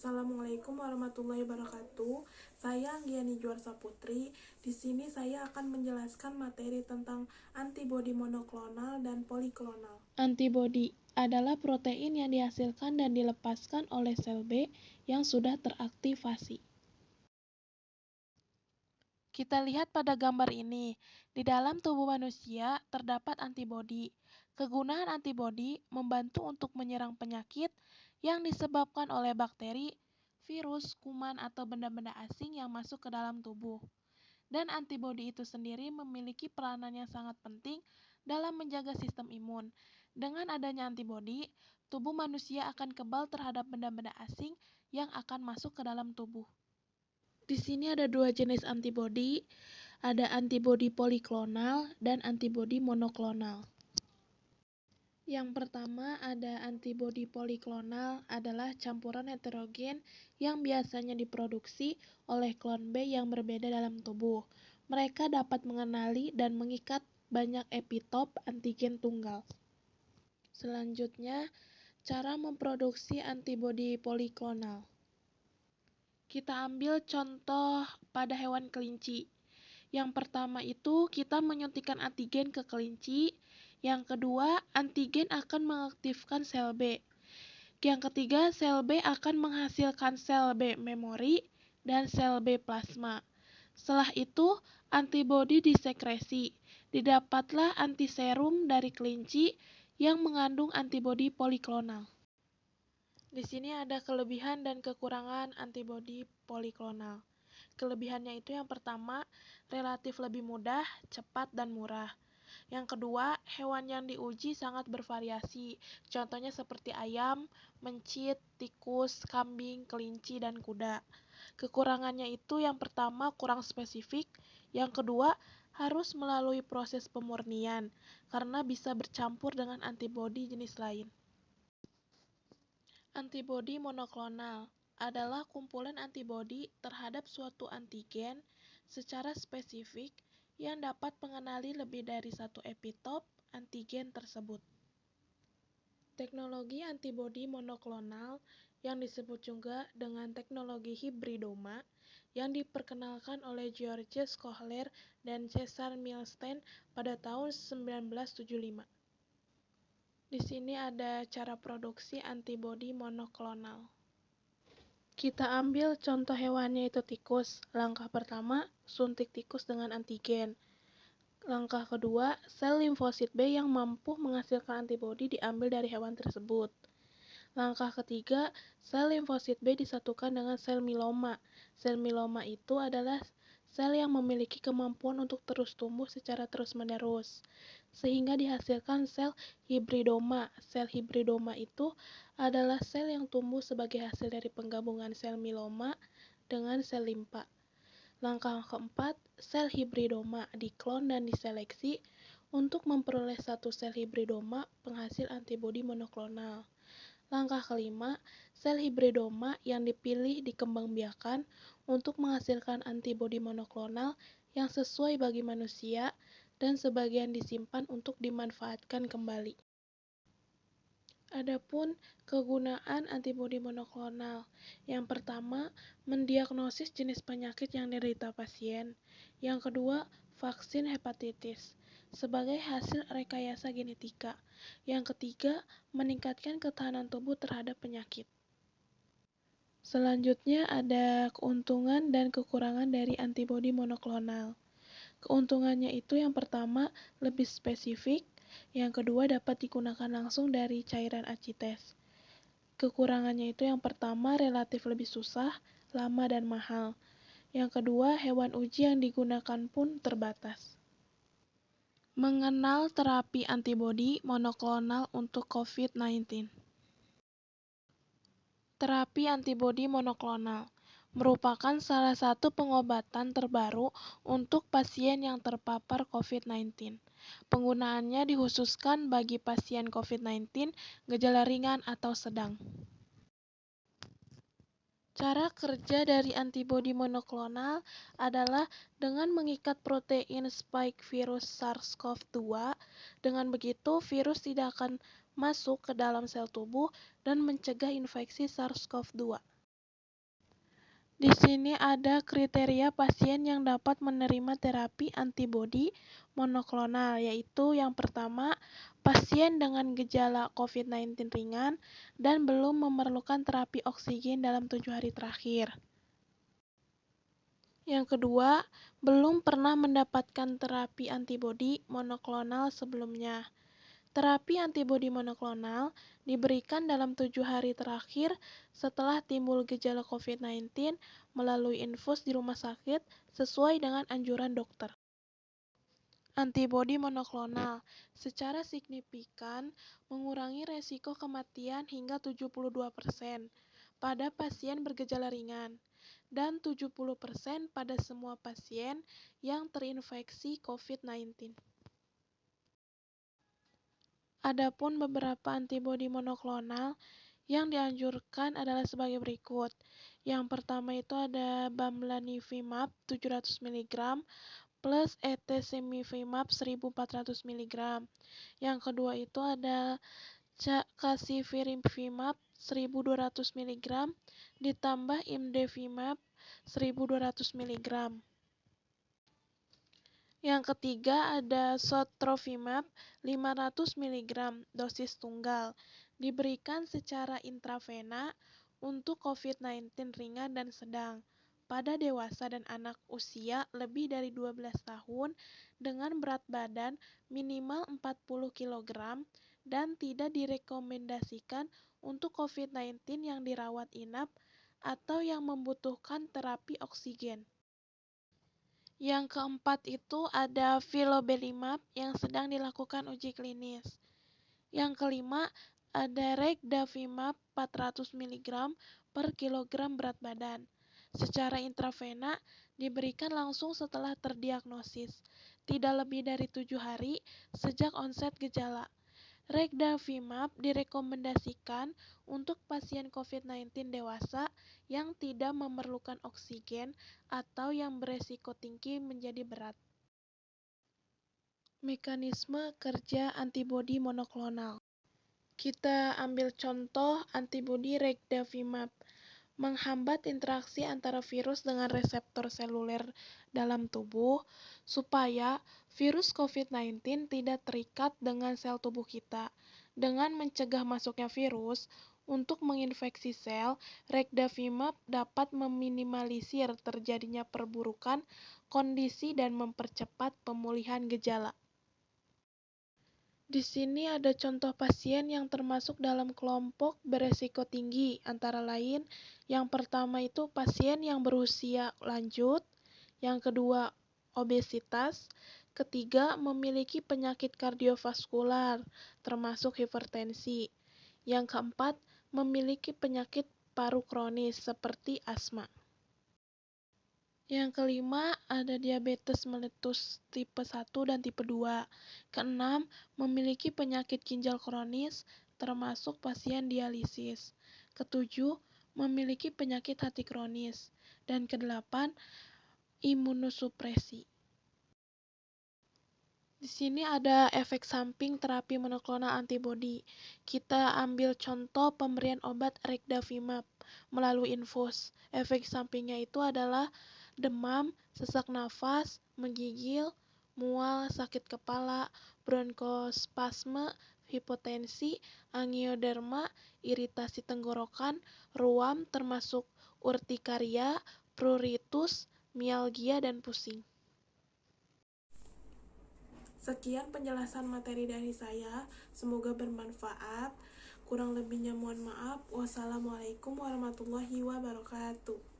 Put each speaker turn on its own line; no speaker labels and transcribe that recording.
Assalamualaikum warahmatullahi wabarakatuh. Saya Anggiani Juarsa Putri. Di sini saya akan menjelaskan materi tentang antibodi monoklonal dan poliklonal. Antibodi adalah protein yang dihasilkan dan dilepaskan oleh sel B yang sudah teraktivasi. Kita lihat pada gambar ini, di dalam tubuh manusia terdapat antibodi. Kegunaan antibodi membantu untuk menyerang penyakit yang disebabkan oleh bakteri, virus, kuman, atau benda-benda asing yang masuk ke dalam tubuh. Dan antibodi itu sendiri memiliki peranan yang sangat penting dalam menjaga sistem imun. Dengan adanya antibodi, tubuh manusia akan kebal terhadap benda-benda asing yang akan masuk ke dalam tubuh. Di sini ada dua jenis antibodi, ada antibodi poliklonal dan antibodi monoklonal. Yang pertama ada antibodi poliklonal adalah campuran heterogen yang biasanya diproduksi oleh klon B yang berbeda dalam tubuh. Mereka dapat mengenali dan mengikat banyak epitop antigen tunggal. Selanjutnya, cara memproduksi antibodi poliklonal. Kita ambil contoh pada hewan kelinci. Yang pertama itu kita menyuntikkan antigen ke kelinci. Yang kedua, antigen akan mengaktifkan sel B. Yang ketiga, sel B akan menghasilkan sel B memori dan sel B plasma. Setelah itu, antibodi disekresi. Didapatlah antiserum dari kelinci yang mengandung antibodi poliklonal. Di sini ada kelebihan dan kekurangan antibodi poliklonal. Kelebihannya itu yang pertama, relatif lebih mudah, cepat, dan murah. Yang kedua, hewan yang diuji sangat bervariasi. Contohnya seperti ayam, mencit, tikus, kambing, kelinci, dan kuda. Kekurangannya itu yang pertama kurang spesifik, yang kedua harus melalui proses pemurnian karena bisa bercampur dengan antibodi jenis lain. Antibodi monoklonal adalah kumpulan antibodi terhadap suatu antigen secara spesifik yang dapat mengenali lebih dari satu epitop antigen tersebut. Teknologi antibodi monoklonal yang disebut juga dengan teknologi hibridoma yang diperkenalkan oleh Georges Kohler dan Cesar Milstein pada tahun 1975. Di sini ada cara produksi antibodi monoklonal. Kita ambil contoh hewannya itu tikus. Langkah pertama, suntik tikus dengan antigen. Langkah kedua, sel limfosit B yang mampu menghasilkan antibodi diambil dari hewan tersebut. Langkah ketiga, sel limfosit B disatukan dengan sel mieloma. Sel mieloma itu adalah sel yang memiliki kemampuan untuk terus tumbuh secara terus-menerus, sehingga dihasilkan sel hibridoma. Sel hibridoma itu adalah sel yang tumbuh sebagai hasil dari penggabungan sel mieloma dengan sel limpa. Langkah keempat, sel hibridoma diklon dan diseleksi untuk memperoleh satu sel hibridoma penghasil antibodi monoklonal. Langkah kelima, sel hibridoma yang dipilih dikembangbiakan untuk menghasilkan antibodi monoklonal yang sesuai bagi manusia dan sebagian disimpan untuk dimanfaatkan kembali. Adapun kegunaan antibodi monoklonal. Yang pertama, mendiagnosis jenis penyakit yang diderita pasien. Yang kedua, vaksin hepatitis sebagai hasil rekayasa genetika. Yang ketiga, meningkatkan ketahanan tubuh terhadap penyakit. Selanjutnya ada keuntungan dan kekurangan dari antibodi monoklonal. Keuntungannya itu yang pertama, lebih spesifik. Yang kedua, dapat digunakan langsung dari cairan acites. Kekurangannya itu yang pertama, relatif lebih susah, lama, dan mahal. Yang kedua, hewan uji yang digunakan pun terbatas. Mengenal terapi antibodi monoklonal untuk COVID-19. Terapi antibodi monoklonal merupakan salah satu pengobatan terbaru untuk pasien yang terpapar COVID-19. Penggunaannya dikhususkan bagi pasien COVID-19 gejala ringan atau sedang. Cara kerja dari antibodi monoklonal adalah dengan mengikat protein spike virus SARS-CoV-2. Dengan begitu, virus tidak akan masuk ke dalam sel tubuh dan mencegah infeksi SARS-CoV-2. Di sini ada kriteria pasien yang dapat menerima terapi antibodi monoklonal, yaitu yang pertama, pasien dengan gejala COVID-19 ringan dan belum memerlukan terapi oksigen dalam 7 hari terakhir. Yang kedua, belum pernah mendapatkan terapi antibodi monoklonal sebelumnya. Terapi antibodi monoklonal diberikan dalam 7 hari terakhir setelah timbul gejala COVID-19 melalui infus di rumah sakit sesuai dengan anjuran dokter. Antibodi monoklonal secara signifikan mengurangi resiko kematian hingga 72% pada pasien bergejala ringan dan 70% pada semua pasien yang terinfeksi COVID-19. Adapun beberapa antibodi monoklonal yang dianjurkan adalah sebagai berikut. Yang pertama itu ada bamlanivimab 700 mg plus etesevimab 1400 mg. Yang kedua itu ada casifirivimab 1200 mg ditambah imdevimab 1200 mg. Yang ketiga ada sotrovimab 500 mg dosis tunggal, diberikan secara intravena untuk COVID-19 ringan dan sedang pada dewasa dan anak usia lebih dari 12 tahun dengan berat badan minimal 40 kg dan tidak direkomendasikan untuk COVID-19 yang dirawat inap atau yang membutuhkan terapi oksigen. Yang keempat itu ada vilobelimab yang sedang dilakukan uji klinis. Yang kelima ada regdavimab 400 mg per kilogram berat badan. Secara intravena diberikan langsung setelah terdiagnosis, tidak lebih dari 7 hari sejak onset gejala. Regdavimab direkomendasikan untuk pasien COVID-19 dewasa yang tidak memerlukan oksigen atau yang beresiko tinggi menjadi berat. Mekanisme kerja antibodi monoklonal. Kita ambil contoh antibodi regdavimab, menghambat interaksi antara virus dengan reseptor seluler dalam tubuh supaya virus COVID-19 tidak terikat dengan sel tubuh kita. Dengan mencegah masuknya virus untuk menginfeksi sel, regdavimab dapat meminimalisir terjadinya perburukan kondisi dan mempercepat pemulihan gejala. Di sini ada contoh pasien yang termasuk dalam kelompok beresiko tinggi, antara lain yang pertama itu pasien yang berusia lanjut, yang kedua obesitas, ketiga memiliki penyakit kardiovaskular termasuk hipertensi, yang keempat memiliki penyakit paru kronis seperti asma. Yang kelima, ada diabetes meletus tipe 1 dan tipe 2. Keenam, memiliki penyakit ginjal kronis, termasuk pasien dialisis. Ketujuh, memiliki penyakit hati kronis. Dan kedelapan, imunosupresi. Di sini ada efek samping terapi monoklonal antibodi. Kita ambil contoh pemberian obat regdavimab melalui infus. Efek sampingnya itu adalah demam, sesak nafas, menggigil, mual, sakit kepala, bronkospasme, hipotensi, angioderma, iritasi tenggorokan, ruam termasuk urtikaria, pruritus, mialgia, dan pusing. Sekian penjelasan materi dari saya, semoga bermanfaat. Kurang lebihnya mohon maaf. Wassalamualaikum warahmatullahi wabarakatuh.